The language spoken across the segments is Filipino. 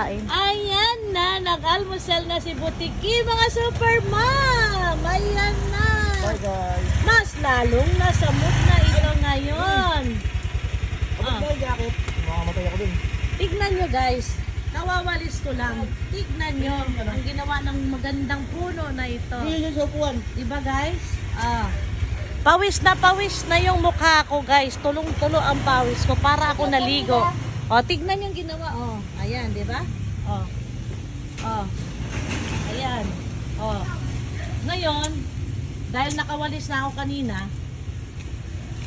kakain. Ayan na, nag-almusal na si Butiki, mga super mom. Ayan na. Bye guys. Mas lalong nasa mood na ito ngayon. Kapag may jacket, makamatay ako dun. Tignan nyo guys, kawawalis ko lang. Tignan nyo ang ginawa ng magandang puno na ito. Hindi yun sa upuan. Diba guys? Pawis na yung mukha ko guys. Tulong-tulo ang pawis ko para ako naligo. O, tignan yung ginawa. O, ayan, diba? O. Ayan. O. Ngayon, dahil nakawalis na ako kanina,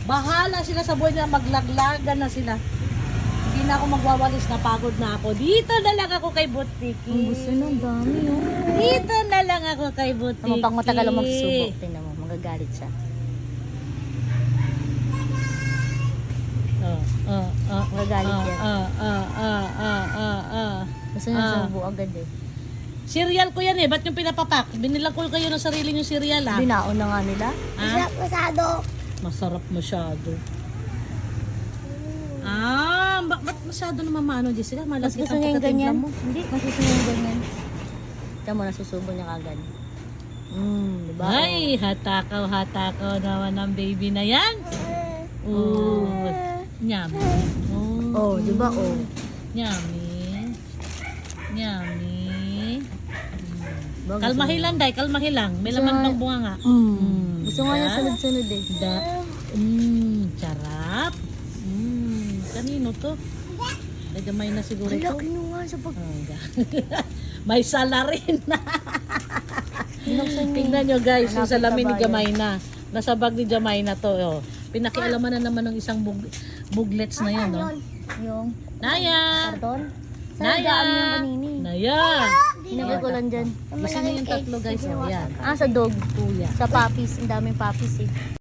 bahala sila sa buhay nila, maglaglagan na sila. Hindi na ako magwawalis, napagod na ako. Dito na lang ako kay Butiki. Ang gusto nun, dami yun. Dito na lang ako kay Butiki. Naman pag matagal ang magsusubok, tingnan mo, magagalit siya. Magagalit yan. Gusto niya subo agad eh. Cereal ko yan eh. Ba't yung pinapapak? Binilang ko kayo ng sarili yung cereal ah. Binaon na nga nila. Ha? Masado. Masarap masyado. Ba't masyado naman maano, Jessica? Mas Malagkit gusto ang niya yung pagkatimpla ganyan. mo. Hindi, mas gusto niya yung ganyan. Ito mo, nasusubo niya kagad. Diba? Ay, hatakaw naman ang baby na yan. Oh, yummy. Oh, diba? Oh. Yummy. Yummy. Diba, Kalmahilan, day. Kalmahilang. May Gusto laman nga- pang bunga nga. Gusto nga niya Ah. sunod-sunod eh. Sarap. Kanino to? Nagamay na siguro ito. Laki nyo nga sa pag... May salarin na. Tingnan nyo guys, yung salamin ni Jamaica. Nasa bag ni Jamaica to. Oh. Pinakialaman na naman ng isang booklets na yun. No? Yung... Naya! Karton? Naya! Saan yung kanini? Naya! Hinagay ko lang dyan. Gusto niyo yung tatlo guys. Oh, yan. Sa dog. Kuya. Sa puppies. Ang daming puppies eh.